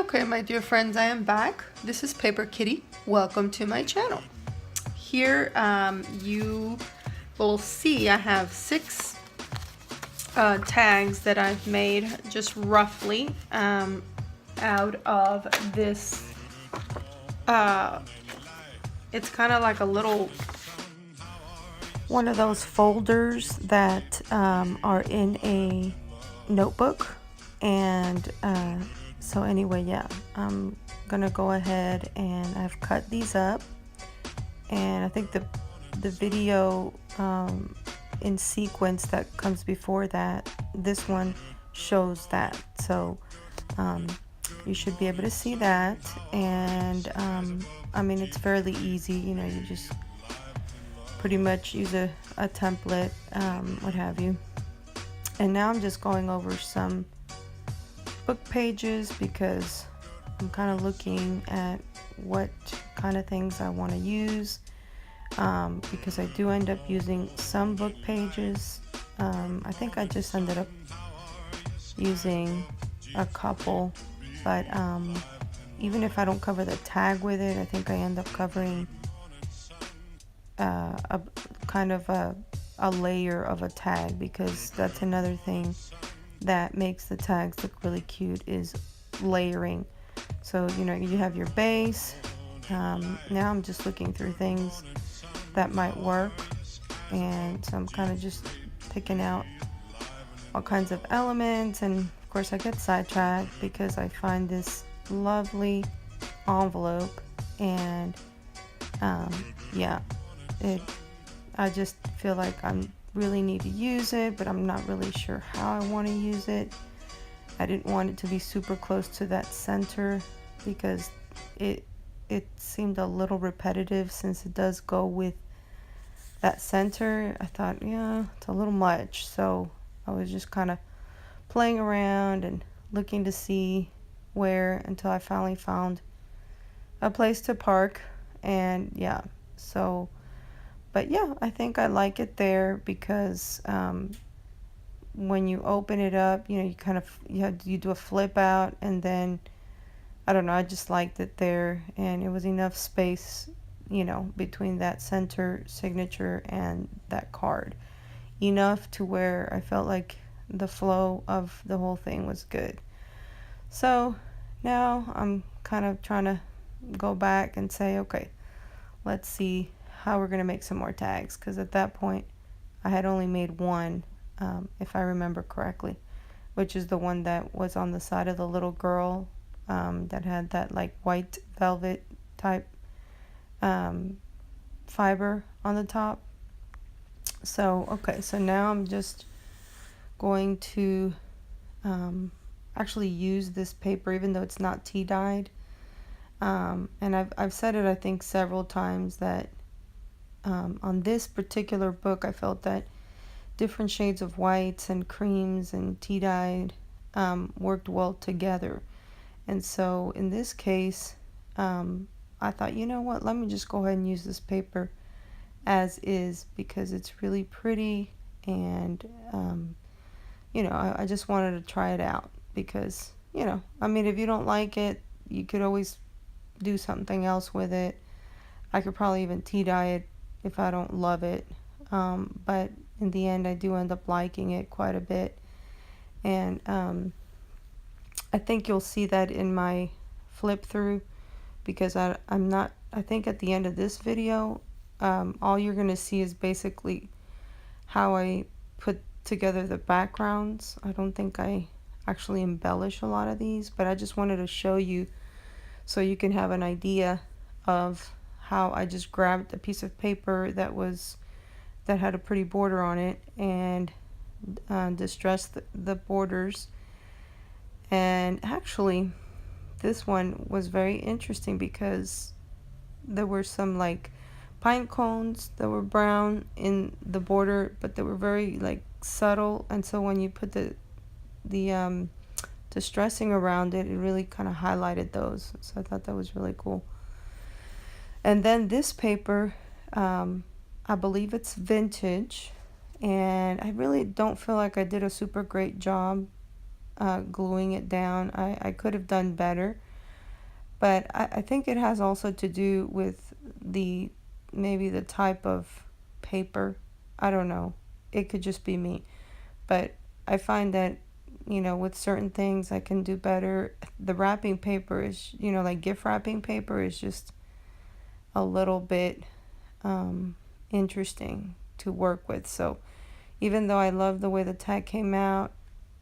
Okay, my dear friends, I am back. This is Paper Kitty. Welcome to my channel. Here you will see I have 6 tags that I've made just roughly out of this. It's kind of like a little one of those folders that are in a notebook. And so anyway, yeah, I'm gonna go ahead and I've cut these up, and I think the video in sequence that comes before that, this one shows that, so you should be able to see that. And I mean, it's fairly easy, you know, you just pretty much use a template, what have you. And now I'm just going over some book pages because I'm kind of looking at what kind of things I want to use, because I do end up using some book pages. I think I just ended up using a couple, but even if I don't cover the tag with it, I think I end up covering a kind of a layer of a tag, because that's another thing that makes the tags look really cute, is layering. So, you know, you have your base. Now I'm just looking through things that might work, and so I'm kind of just picking out all kinds of elements. And of course I get sidetracked because I find this lovely envelope, and yeah, I just feel like I'm really need to use it, but I'm not really sure how I want to use it. I didn't want it to be super close to that center because it seemed a little repetitive since it does go with that center. I thought, yeah, it's a little much, so I was just kind of playing around and looking to see where, until I finally found a place to park. And yeah, so but yeah, I think I like it there because when you open it up, you know, you kind of you do a flip out, and then I don't know, I just liked it there, and it was enough space, you know, between that center signature and that card, enough to where I felt like the flow of the whole thing was good. So now I'm kind of trying to go back and say, okay, let's see how we're going to make some more tags, because at that point I had only made one, if I remember correctly, which is the one that was on the side of the little girl, that had that like white velvet type fiber on the top. So okay, so now I'm just going to actually use this paper, even though it's not tea dyed, and I've said it I think several times that on this particular book I felt that different shades of whites and creams and tea dyed worked well together. And so in this case, I thought, you know what, let me just go ahead and use this paper as is, because it's really pretty. And you know, I just wanted to try it out, because, you know, I mean, if you don't like it, you could always do something else with it. I could probably even tea dye it if I don't love it, but in the end I do end up liking it quite a bit. And I think you'll see that in my flip through, because I think at the end of this video, all you're going to see is basically how I put together the backgrounds. I don't think I actually embellish a lot of these, but I just wanted to show you so you can have an idea of how I just grabbed a piece of paper that had a pretty border on it, and distressed the borders. And actually this one was very interesting because there were some like pine cones that were brown in the border, but they were very like subtle, and so when you put the distressing around it, it really kind of highlighted those. So I thought that was really cool. And then this paper, I believe it's vintage, and I really don't feel like I did a super great job gluing it down. I could have done better, But I think it has also to do with the maybe the type of paper. I don't know. It could just be me. But I find that, with certain things I can do better. The wrapping paper is, like gift wrapping paper is just a little bit interesting to work with. So even though I love the way the tag came out,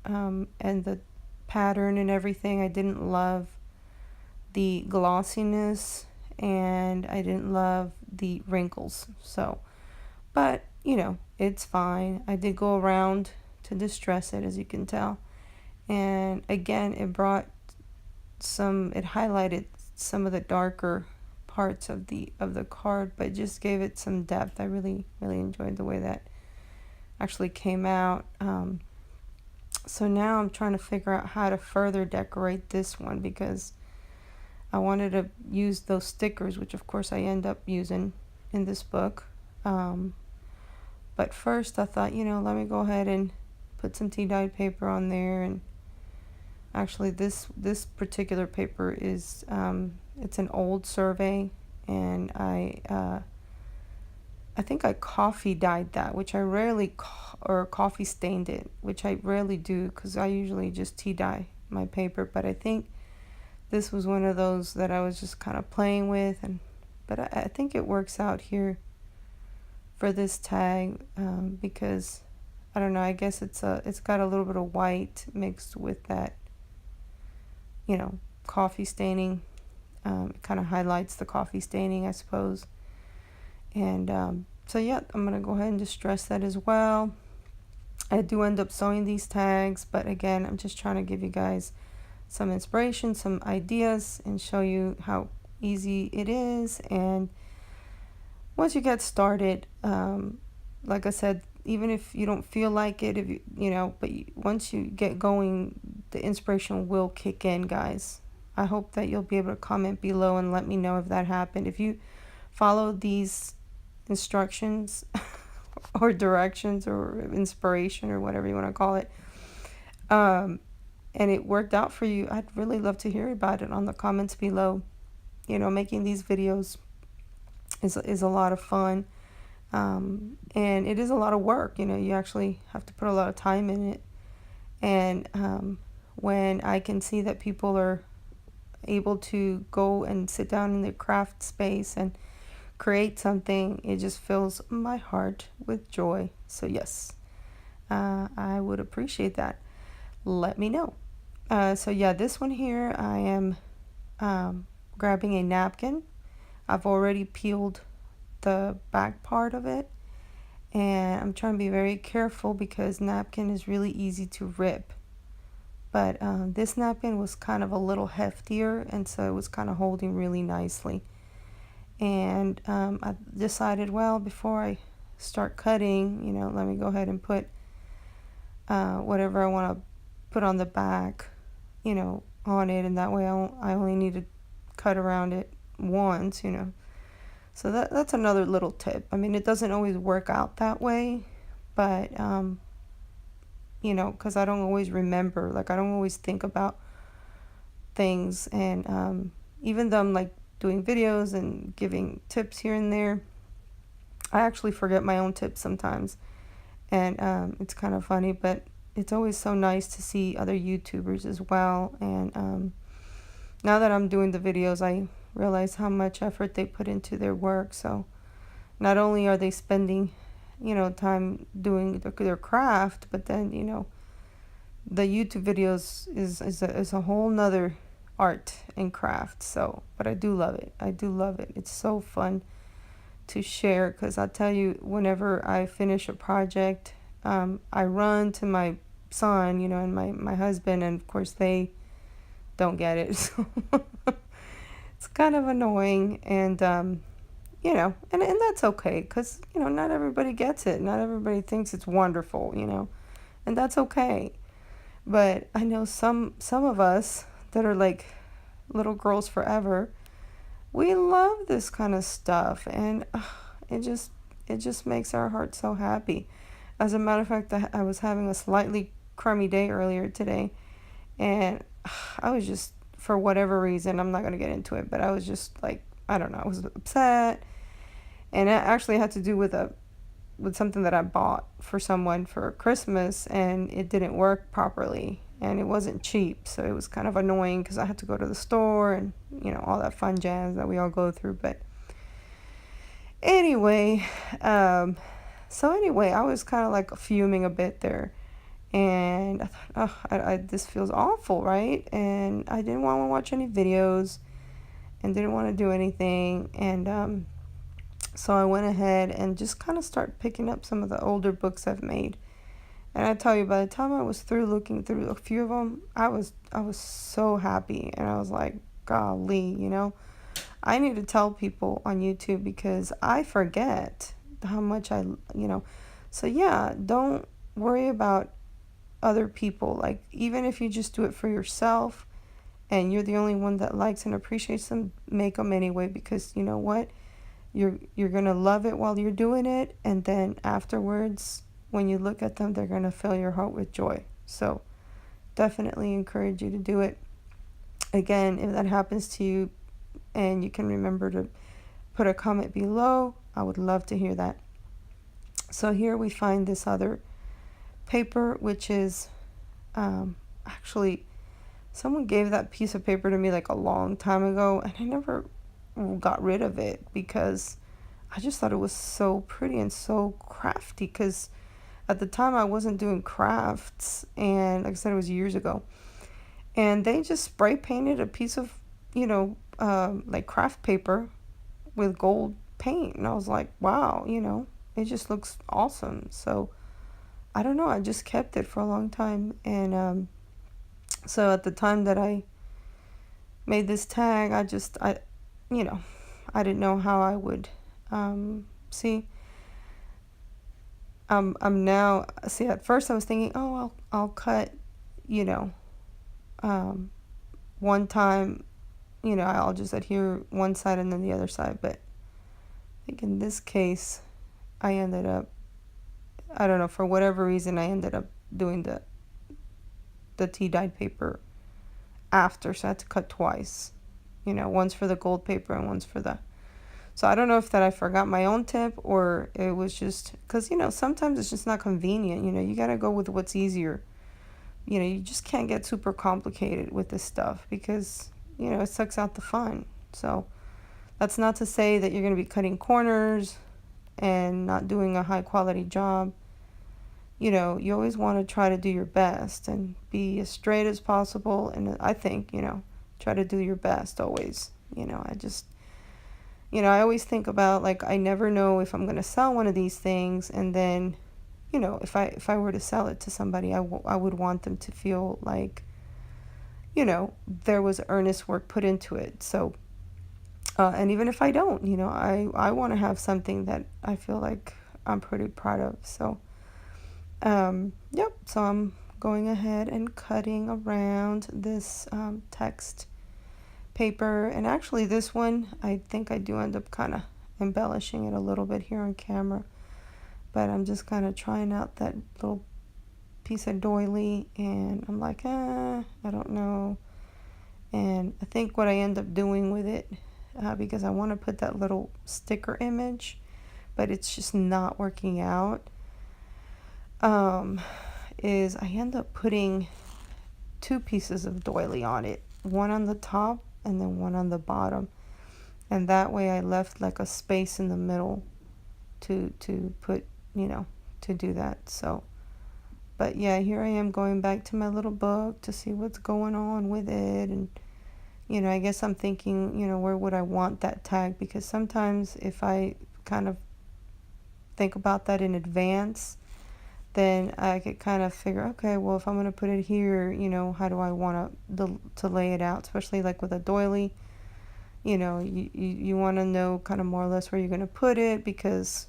and the pattern and everything, I didn't love the glossiness and I didn't love the wrinkles. So, but it's fine. I did go around to distress it, as you can tell. And again, it highlighted some of the darker parts of the card, but just gave it some depth. I really, really enjoyed the way that actually came out. So now I'm trying to figure out how to further decorate this one, because I wanted to use those stickers, which of course I end up using in this book. But first I thought, let me go ahead and put some tea dyed paper on there. And actually this particular paper is, it's an old survey, and I think I coffee dyed that, which I rarely, or coffee stained it, which I rarely do because I usually just tea dye my paper. But I think this was one of those that I was just kind of playing with, but I think it works out here for this tag, because I don't know, I guess it's got a little bit of white mixed with that, coffee staining. It kind of highlights the coffee staining, I suppose. And so yeah, I'm gonna go ahead and distress that as well. I do end up sewing these tags, but again, I'm just trying to give you guys some inspiration, some ideas, and show you how easy it is. And once you get started, like I said, even if you don't feel like it, if but once you get going, the inspiration will kick in, guys. I hope that you'll be able to comment below and let me know if that happened. If you follow these instructions or directions or inspiration or whatever you want to call it, and it worked out for you, I'd really love to hear about it on the comments below. Making these videos is a lot of fun, and it is a lot of work. You actually have to put a lot of time in it. And when I can see that people are able to go and sit down in their craft space and create something, it just fills my heart with joy. So yes, I would appreciate that. Let me know. So yeah, this one here, I am grabbing a napkin. I've already peeled the back part of it, and I'm trying to be very careful because napkin is really easy to rip. But this napkin was kind of a little heftier, and so it was kind of holding really nicely. And I decided, well, before I start cutting, let me go ahead and put whatever I want to put on the back, on it, and that way I only need to cut around it once, So that's another little tip. I mean, it doesn't always work out that way, but because I don't always remember, like I don't always think about things. And even though I'm like doing videos and giving tips here and there, I actually forget my own tips sometimes. And it's kind of funny, but it's always so nice to see other YouTubers as well. And now that I'm doing the videos, I realize how much effort they put into their work. So not only are they spending time doing their craft, but then the YouTube videos is a whole nother art and craft. So, but I do love it. It's so fun to share, because I tell you, whenever I finish a project, I run to my son, and my husband, and of course they don't get it. So it's kind of annoying. And and that's okay, because not everybody gets it, not everybody thinks it's wonderful, and that's okay. But I know some of us that are like little girls forever, we love this kind of stuff, and it just makes our heart so happy. As a matter of fact, I was having a slightly crummy day earlier today, and I was just for whatever reason, I'm not going to get into it, but I was just like, I don't know, I was upset. And it actually had to do with something that I bought for someone for Christmas, and it didn't work properly, and it wasn't cheap, so it was kind of annoying because I had to go to the store and, you know, all that fun jazz that we all go through. But anyway, I was kind of like fuming a bit there, and I thought, oh, this feels awful, right? And I didn't want to watch any videos and didn't want to do anything, and so I went ahead and just kind of started picking up some of the older books I've made. And I tell you, by the time I was through looking through a few of them, I was so happy, and I was like, golly, you know, I need to tell people on YouTube because I forget how much you know. So yeah, don't worry about other people. Like, even if you just do it for yourself and you're the only one that likes and appreciates them, make them anyway, because you know what? You're going to love it while you're doing it, and then afterwards when you look at them, they're going to fill your heart with joy. So definitely encourage you to do it. Again, if that happens to you and you can remember to put a comment below, I would love to hear that. So here we find this other paper, which is actually, someone gave that piece of paper to me like a long time ago, and I never got rid of it because I just thought it was so pretty and so crafty, because at the time I wasn't doing crafts, and like I said, it was years ago, and they just spray painted a piece of, you know, like craft paper with gold paint, and I was like, wow, you know, it just looks awesome. So I don't know, I just kept it for a long time, and so at the time that I made this tag, you know, I didn't know how I would see. I'm now, see, at first I was thinking, oh, I'll cut, you know, one time, you know, I'll just adhere one side and then the other side. But I think in this case, I ended up, I don't know, for whatever reason, I ended up doing the tea dyed paper after, so I had to cut twice, you know, once for the gold paper and once for the, so I don't know if that I forgot my own tip, or it was just because, you know, sometimes it's just not convenient. You know, you got to go with what's easier. You know, you just can't get super complicated with this stuff because, you know, it sucks out the fun. So that's not to say that you're going to be cutting corners and not doing a high quality job. You know, you always want to try to do your best and be as straight as possible. And I think, you know, try to do your best always. You know, you know, I always think about, like, I never know if I'm going to sell one of these things, and then, you know, if I were to sell it to somebody, I would want them to feel like, you know, there was earnest work put into it. So, and even if I don't, you know, I want to have something that I feel like I'm pretty proud of. So, yep, so I'm going ahead and cutting around this text paper, and actually this one I think I do end up kind of embellishing it a little bit here on camera, but I'm just kind of trying out that little piece of doily, and I'm like, I don't know. And I think what I end up doing with it, because I want to put that little sticker image, but it's just not working out, is I end up putting two pieces of doily on it, one on the top and then one on the bottom, and that way I left like a space in the middle to put, you know, to do that. So, but yeah, here I am going back to my little book to see what's going on with it, and, you know, I guess I'm thinking, you know, where would I want that tag, because sometimes if I kind of think about that in advance, then I could kind of figure, okay, well, if I'm going to put it here, you know, how do I want to lay it out, especially like with a doily. You know, you want to know kind of more or less where you're going to put it, because,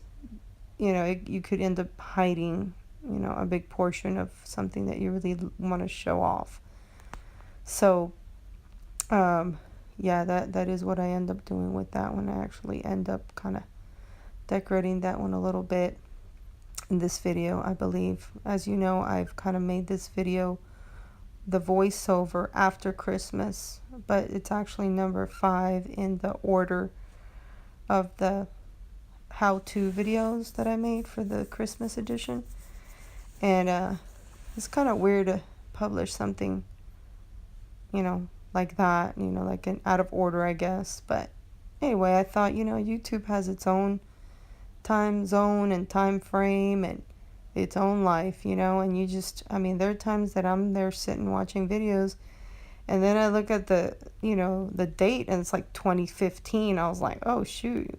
you know, you could end up hiding, you know, a big portion of something that you really want to show off. So, yeah, that is what I end up doing with that one. I actually end up kind of decorating that one a little bit in this video, I believe. As you know, I've kind of made this video the voiceover after Christmas, but it's actually number 5 in the order of the how-to videos that I made for the Christmas edition. And it's kind of weird to publish something, like that, like an out of order, I guess. But anyway, I thought, YouTube has its own time zone and time frame and its own life, and there are times that I'm there sitting watching videos, and then I look at the date, and it's like 2015. I was like, oh shoot,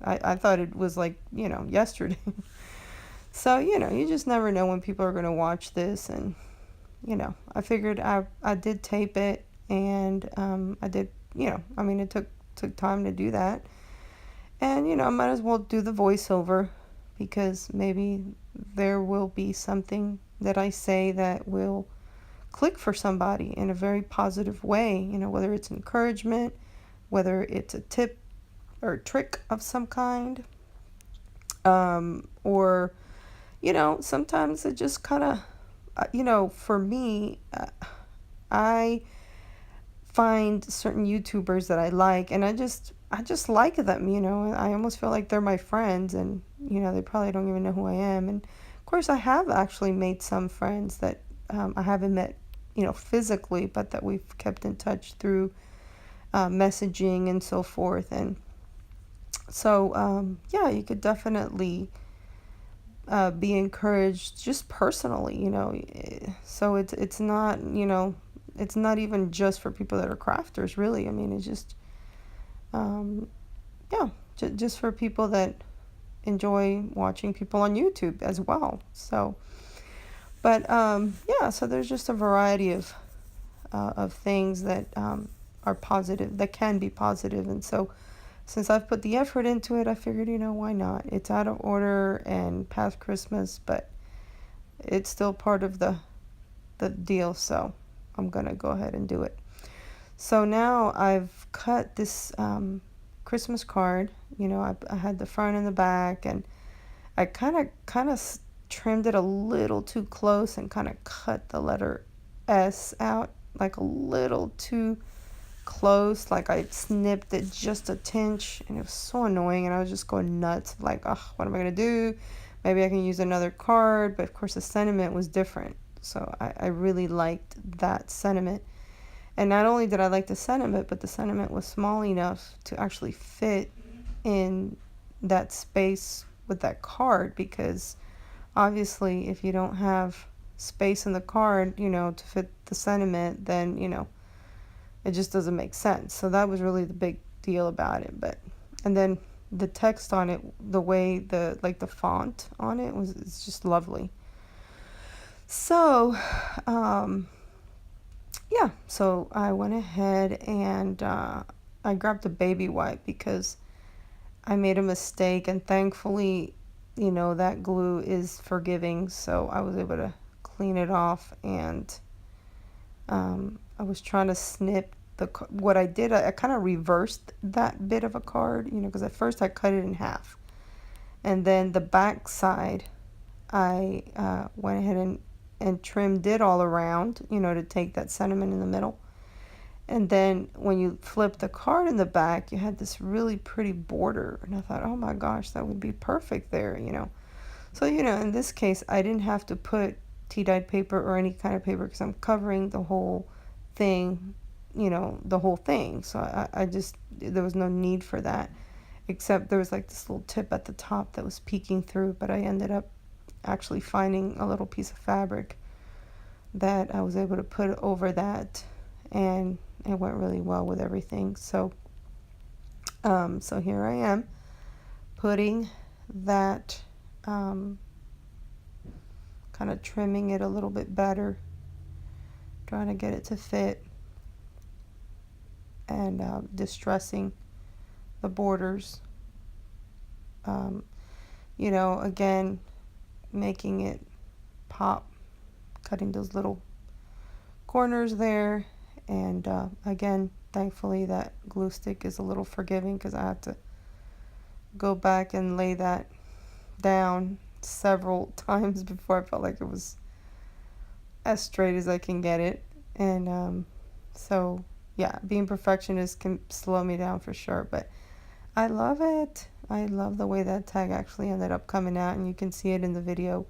I thought it was like, yesterday. So, you just never know when people are going to watch this. And, I figured I did tape it, and I did, it took time to do that. And, I might as well do the voiceover, because maybe there will be something that I say that will click for somebody in a very positive way, whether it's encouragement, whether it's a tip or a trick of some kind, or sometimes it just kind of, for me, I find certain YouTubers that I like, and I just like them, I almost feel like they're my friends, and, they probably don't even know who I am. And of course, I have actually made some friends that I haven't met, physically, but that we've kept in touch through messaging and so forth. And so, yeah, you could definitely be encouraged just personally, so it's not, it's not even just for people that are crafters, really. It's just, yeah, just for people that enjoy watching people on YouTube as well. So, but yeah, so there's just a variety of things that are positive, that can be positive. And so, since I've put the effort into it, I figured, why not? It's out of order and past Christmas, but it's still part of the deal, so I'm going to go ahead and do it. So now I've cut this Christmas card. I had the front and the back, and I kind of trimmed it a little too close and kind of cut the letter S out like a little too close, like I snipped it just a tinge, and it was so annoying, and I was just going nuts, like, oh, what am I gonna do? Maybe I can use another card. But of course the sentiment was different, so I really liked that sentiment. And not only did I like the sentiment, but the sentiment was small enough to actually fit in that space with that card, because obviously if you don't have space in the card, to fit the sentiment, then it just doesn't make sense. So that was really the big deal about it. And then the text on it, the way the font on it it's just lovely. So yeah, so I went ahead and I grabbed a baby wipe, because I made a mistake, and thankfully, that glue is forgiving, so I was able to clean it off. And I was trying to snip what I did, I kind of reversed that bit of a card, because at first I cut it in half, and then the back side I went ahead and trimmed it all around, to take that sentiment in the middle. And then when you flip the card in the back, you had this really pretty border, and I thought, oh my gosh, that would be perfect there. So in this case, I didn't have to put tea-dyed paper or any kind of paper, because I'm covering the whole thing, the whole thing. So I just, there was no need for that, except there was like this little tip at the top that was peeking through. But I ended up actually finding a little piece of fabric that I was able to put over that, and it went really well with everything. So so here I am putting that, kind of trimming it a little bit better, trying to get it to fit, and distressing the borders, again, making it pop, cutting those little corners there. And again, thankfully that glue stick is a little forgiving, because I had to go back and lay that down several times before I felt like it was as straight as I can get it. And so yeah, being perfectionist can slow me down for sure, but I love it. I love the way that tag actually ended up coming out, and you can see it in the video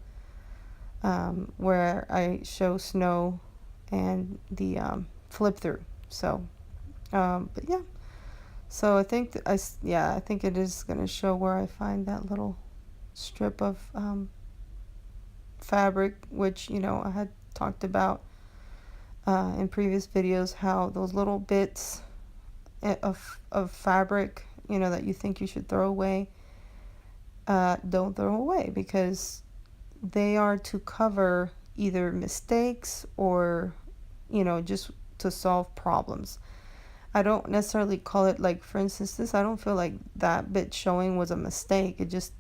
where I show snow and the flip through. So but yeah, so I think I think it is going to show where I find that little strip of fabric, which I had talked about in previous videos, how those little bits of fabric that you think you should throw away, don't throw away, because they are to cover either mistakes or just to solve problems. I don't necessarily call it, like, for instance, this, I don't feel like that bit showing was a mistake. It's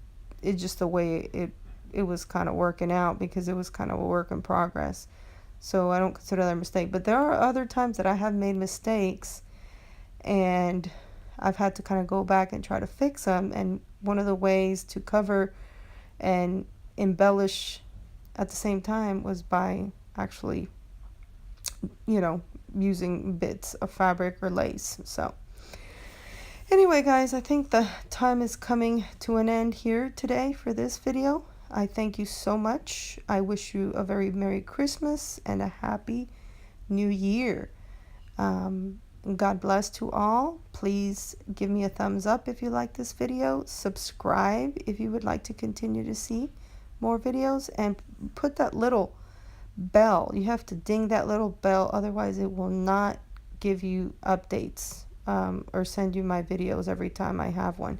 just the way it was kind of working out, because it was kind of a work in progress. So I don't consider that a mistake. But there are other times that I have made mistakes and I've had to kind of go back and try to fix them. And one of the ways to cover and embellish at the same time was by actually, using bits of fabric or lace. So anyway, guys, I think the time is coming to an end here today for this video. I thank you so much. I wish you a very Merry Christmas and a Happy New Year. God bless to all. Please give me a thumbs up if you like this video. Subscribe if you would like to continue to see more videos, and put that little bell. You have to ding that little bell, otherwise it will not give you updates or send you my videos every time I have one.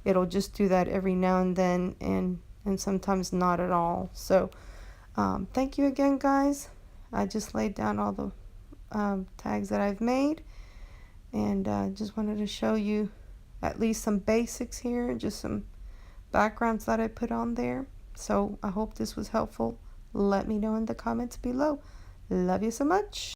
It'll just do that every now and then, and sometimes not at all. So thank you again, guys. I just laid down all the tags that I've made, and just wanted to show you at least some basics here, just some backgrounds that I put on there. So I hope this was helpful. Let me know in the comments below. Love you so much.